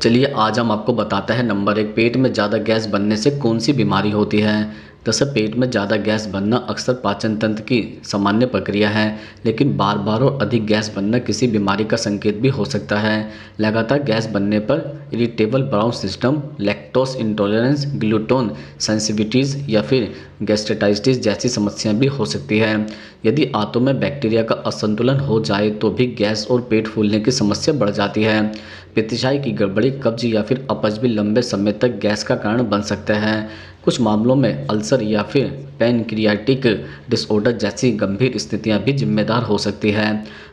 चलिए आज हम आपको बताते हैं नंबर 1 पेट में ज़्यादा गैस बनने से कौन सी बीमारी होती है। दरअसल पेट में ज़्यादा गैस बनना अक्सर पाचन तंत्र की सामान्य प्रक्रिया है, लेकिन बार बार और अधिक गैस बनना किसी बीमारी का संकेत भी हो सकता है। लगातार गैस बनने पर irritable bowel system, lactose intolerance, gluten sensitivities या फिर गैस्ट्राइटिस जैसी समस्याएं भी हो सकती है। यदि आंतों में बैक्टीरिया का असंतुलन हो जाए तो भी गैस और पेट फूलने की समस्या बढ़ जाती है। पित्तशाई की गड़बड़ी, कब्ज या फिर अपच भी लंबे समय तक गैस का कारण बन सकते हैं। कुछ मामलों में अल्सर या फिर पैनक्रियाटिक डिसऑर्डर जैसी गंभीर स्थितियां भी जिम्मेदार हो सकती है।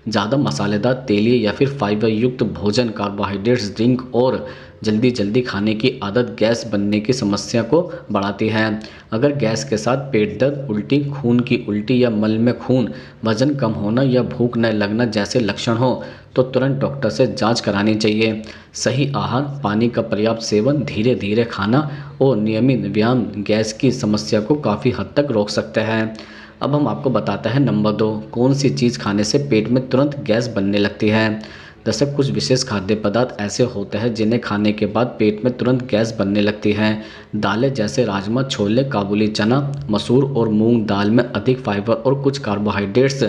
ज़्यादा मसालेदार, तेलीय या फिर फाइबर युक्त भोजन, कार्बोहाइड्रेट्स, ड्रिंक और जल्दी जल्दी खाने की आदत गैस बनने की समस्या को बढ़ाती है। अगर गैस के साथ पेट दर्द, उल्टी, खून की उल्टी या मल में खून, वजन कम होना या भूख न लगना जैसे लक्षण हो तो तुरंत डॉक्टर से जांच करानी चाहिए। सही आहार, पानी का पर्याप्त सेवन, धीरे धीरे खाना और नियमित व्यायाम गैस की समस्या को काफ़ी हद तक रोक सकते हैं। अब हम आपको बताते हैं नंबर 2 कौन सी चीज़ खाने से पेट में तुरंत गैस बनने लगती है। दरअसल कुछ विशेष खाद्य पदार्थ ऐसे होते हैं जिन्हें खाने के बाद पेट में तुरंत गैस बनने लगती है। दालें जैसे राजमा, छोले, काबुली चना, मसूर और मूंग दाल में अधिक फाइबर और कुछ कार्बोहाइड्रेट्स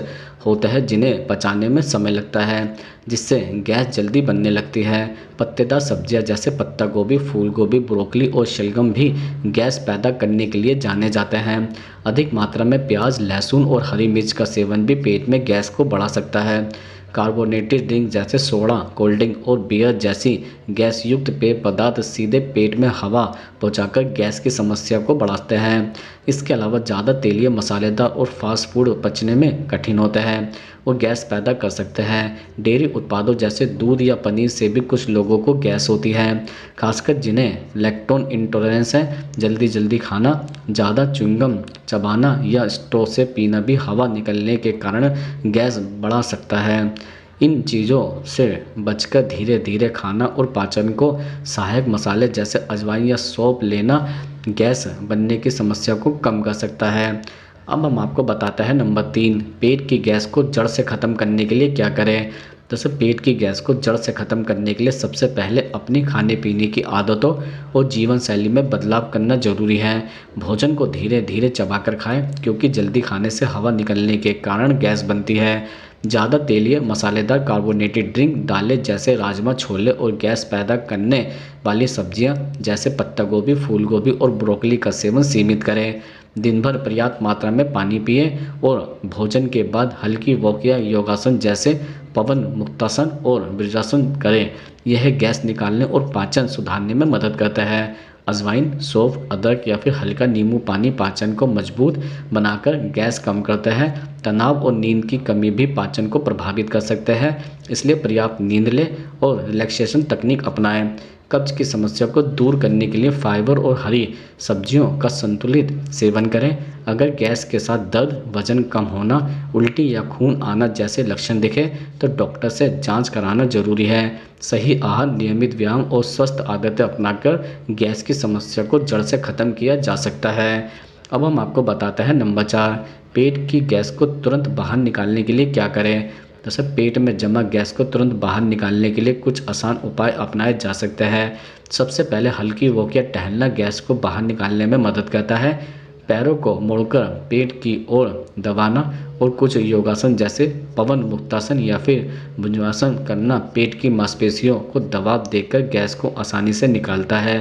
होते हैं जिन्हें पचाने में समय लगता है, जिससे गैस जल्दी बनने लगती है। पत्तेदार सब्जियां जैसे पत्ता गोभी, फूल गोभी, ब्रोकली और शलगम भी गैस पैदा करने के लिए जाने जाते हैं। अधिक मात्रा में प्याज, लहसुन और हरी मिर्च का सेवन भी पेट में गैस को बढ़ा सकता है। कार्बोनेटेड ड्रिंक जैसे सोडा, कोल्ड ड्रिंक और बियर जैसी गैस युक्त पेय पदार्थ सीधे पेट में हवा पहुंचाकर गैस की समस्या को बढ़ाते हैं। इसके अलावा ज़्यादा तेलीय, मसालेदार और फास्ट फूड पचने में कठिन होते हैं और गैस पैदा कर सकते हैं। डेयरी उत्पादों जैसे दूध या पनीर से भी कुछ लोगों को गैस होती है, खासकर जिन्हें लैक्टोन इंटॉलरेंस है। जल्दी जल्दी खाना, ज़्यादा च्युइंगम चबाना या स्ट्रॉ से पीना भी हवा निकलने के कारण गैस बढ़ा सकता है। इन चीज़ों से बचकर धीरे धीरे खाना और पाचन को सहायक मसाले जैसे अजवाइन या सौंफ लेना गैस बनने की समस्या को कम कर सकता है। अब हम आपको बताते हैं नंबर 3 पेट की गैस को जड़ से ख़त्म करने के लिए क्या करें। जैसे पेट की गैस को जड़ से ख़त्म करने के लिए सबसे पहले अपनी खाने पीने की आदतों और जीवन शैली में बदलाव करना ज़रूरी है। भोजन को धीरे धीरे चबाकर खाएं, क्योंकि जल्दी खाने से हवा निकलने के कारण गैस बनती है। ज़्यादा तेलीय, मसालेदार, कार्बोनेटेड ड्रिंक, दालें जैसे राजमा, छोले और गैस पैदा करने वाली सब्जियां जैसे पत्ता गोभी, फूल गोभी और ब्रोकली का सेवन सीमित करें। दिन भर पर्याप्त मात्रा में पानी पिएं और भोजन के बाद हल्की वॉक या योगासन जैसे पवन मुक्तासन और वज्रासन करें। यह गैस निकालने और पाचन सुधारने में मदद करता है। अजवाइन, सौंफ, अदरक या फिर हल्का नींबू पानी पाचन को मजबूत बनाकर गैस कम करता है। तनाव और नींद की कमी भी पाचन को प्रभावित कर सकते हैं, इसलिए पर्याप्त नींद लें और रिलैक्सेशन तकनीक अपनाएं। कब्ज की समस्या को दूर करने के लिए फाइबर और हरी सब्जियों का संतुलित सेवन करें। अगर गैस के साथ दर्द, वजन कम होना, उल्टी या खून आना जैसे लक्षण दिखे तो डॉक्टर से जांच कराना जरूरी है। सही आहार, नियमित व्यायाम और स्वस्थ आदतें अपनाकर गैस की समस्या को जड़ से ख़त्म किया जा सकता है। अब हम आपको बताते हैं नंबर 4 पेट की गैस को तुरंत बाहर निकालने के लिए क्या करें। जैसे पेट में जमा गैस को तुरंत बाहर निकालने के लिए कुछ आसान उपाय अपनाए जा सकते हैं। सबसे पहले हल्की वॉक या टहलना गैस को बाहर निकालने में मदद करता है। पैरों को मोड़कर पेट की ओर दबाना और कुछ योगासन जैसे पवन मुक्तासन या फिर भुजंगासन करना पेट की मांसपेशियों को दबाव देकर गैस को आसानी से निकालता है।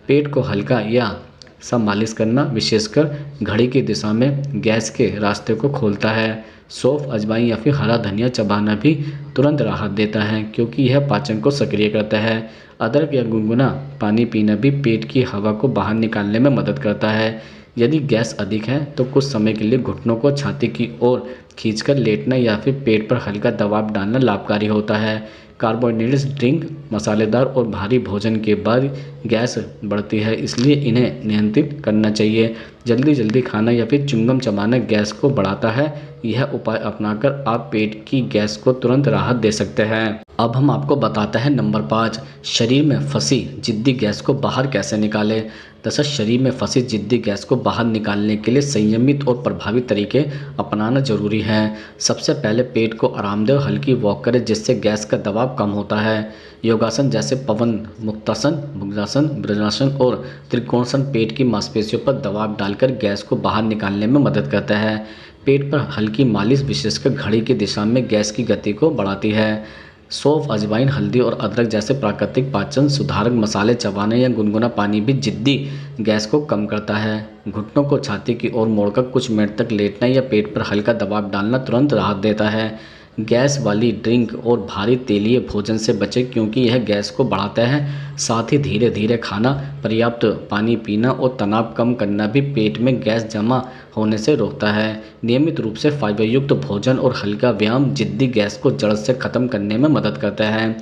पेट को हल्का या सब मालिश करना, विशेषकर घड़ी की दिशा में, गैस के रास्ते को खोलता है। सौंफ, अजवाइन या फिर हरा धनिया चबाना भी तुरंत राहत देता है, क्योंकि यह पाचन को सक्रिय करता है। अदरक या गुनगुना पानी पीना भी पेट की हवा को बाहर निकालने में मदद करता है। यदि गैस अधिक है तो कुछ समय के लिए घुटनों को छाती की ओर खींचकर लेटना या फिर पेट पर हल्का दबाव डालना लाभकारी होता है। कार्बोहाइड्रेट्स ड्रिंक, मसालेदार और भारी भोजन के बाद गैस बढ़ती है, इसलिए इन्हें नियंत्रित करना चाहिए। जल्दी जल्दी खाना या फिर च्युइंगम चबाना गैस को बढ़ाता है। यह उपाय अपनाकर आप पेट की गैस को तुरंत राहत दे सकते हैं। अब हम आपको बताते हैं नंबर 5, शरीर में फंसी जिद्दी गैस को बाहर कैसे निकालें। दरअसल शरीर में फंसी जिद्दी गैस को बाहर निकालने के लिए संयमित और प्रभावी तरीके अपनाना जरूरी है। सबसे पहले पेट को आरामदेह हल्की वॉक करें जिससे गैस का दबाव कम होता है। योगासन जैसे पवन मुक्तासन, भुजंगासन, वज्रासन और त्रिकोणासन पेट की मांसपेशियों पर दबाव डालकर गैस को बाहर निकालने में मदद करता है। पेट पर हल्की मालिश विशेषकर घड़ी की दिशा में गैस की गति को बढ़ाती है। सौंफ, अजवाइन, हल्दी और अदरक जैसे प्राकृतिक पाचन सुधारक मसाले चबाने या गुनगुना पानी भी जिद्दी गैस को कम करता है। घुटनों को छाती की ओर मोड़कर कुछ मिनट तक लेटना या पेट पर हल्का दबाव डालना तुरंत राहत देता है। गैस वाली ड्रिंक और भारी तेलीय भोजन से बचें क्योंकि यह गैस को बढ़ाता है। साथ ही धीरे धीरे खाना, पर्याप्त पानी पीना और तनाव कम करना भी पेट में गैस जमा होने से रोकता है। नियमित रूप से फाइबर युक्त भोजन और हल्का व्यायाम जिद्दी गैस को जड़ से ख़त्म करने में मदद करता है।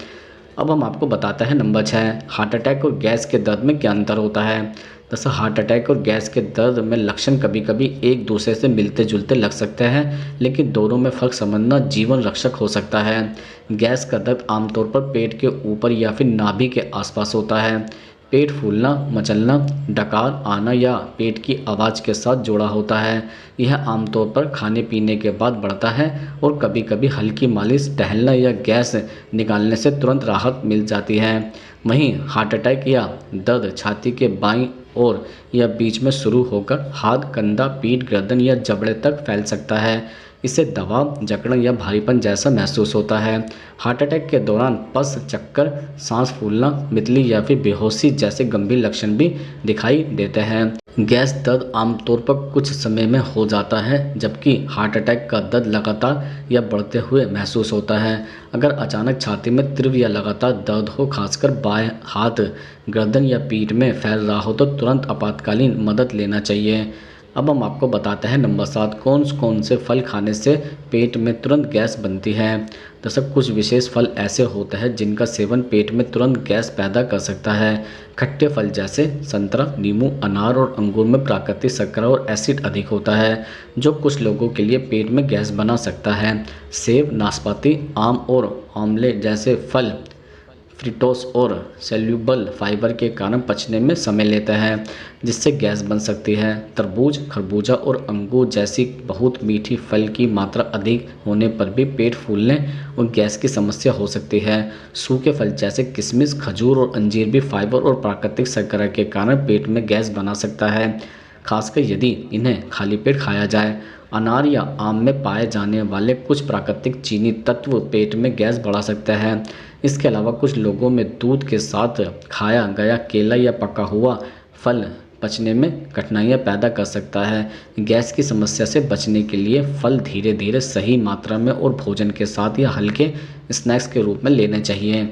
अब हम आपको बताते हैं नंबर 6, हार्ट अटैक और गैस के दर्द में क्या अंतर होता है। दरअसल हार्ट अटैक और गैस के दर्द में लक्षण कभी कभी एक दूसरे से मिलते जुलते लग सकते हैं, लेकिन दोनों में फ़र्क समझना जीवन रक्षक हो सकता है। गैस का दर्द आमतौर पर पेट के ऊपर या फिर नाभि के आसपास होता है। पेट फूलना, मचलना, डकार आना या पेट की आवाज़ के साथ जुड़ा होता है। यह आमतौर पर खाने पीने के बाद बढ़ता है और कभी कभी हल्की मालिश, टहलना या गैस निकालने से तुरंत राहत मिल जाती है। वहीं हार्ट अटैक या दर्द छाती के बाईं ओर या बीच में शुरू होकर हाथ, कंधा, पीठ, गर्दन या जबड़े तक फैल सकता है। इससे दबाव, जकड़न या भारीपन जैसा महसूस होता है। हार्ट अटैक के दौरान पस, चक्कर, सांस फूलना, मितली या फिर बेहोशी जैसे गंभीर लक्षण भी दिखाई देते हैं। गैस दर्द आमतौर पर कुछ समय में हो जाता है, जबकि हार्ट अटैक का दर्द लगातार या बढ़ते हुए महसूस होता है। अगर अचानक छाती में तीव्र या लगातार दर्द हो, खासकर बाएं हाथ, गर्दन या पीठ में फैल रहा हो, तो तुरंत आपातकालीन मदद लेना चाहिए। अब हम आपको बताते हैं नंबर 7, कौन कौन से फल खाने से पेट में तुरंत गैस बनती है। दरअसल कुछ विशेष फल ऐसे होते हैं जिनका सेवन पेट में तुरंत गैस पैदा कर सकता है। खट्टे फल जैसे संतरा, नींबू, अनार और अंगूर में प्राकृतिक शर्करा और एसिड अधिक होता है, जो कुछ लोगों के लिए पेट में गैस बना सकता है। सेब, नाशपाती, आम और आंवले जैसे फल फ्रिटोस और सेल्यूबल फाइबर के कारण पचने में समय लेते हैं, जिससे गैस बन सकती है। तरबूज, खरबूजा और अंगूर जैसी बहुत मीठी फल की मात्रा अधिक होने पर भी पेट फूलने और गैस की समस्या हो सकती है। सूखे फल जैसे किशमिश, खजूर और अंजीर भी फाइबर और प्राकृतिक शर्करा के कारण पेट में गैस बना सकता है, खासकर यदि इन्हें खाली पेट खाया जाए। अनार या आम में पाए जाने वाले कुछ प्राकृतिक चीनी तत्व पेट में गैस बढ़ा सकते हैं। इसके अलावा कुछ लोगों में दूध के साथ खाया गया केला या पका हुआ फल पचने में कठिनाइयाँ पैदा कर सकता है। गैस की समस्या से बचने के लिए फल धीरे धीरे सही मात्रा में और भोजन के साथ या हल्के स्नैक्स के रूप में लेने चाहिए।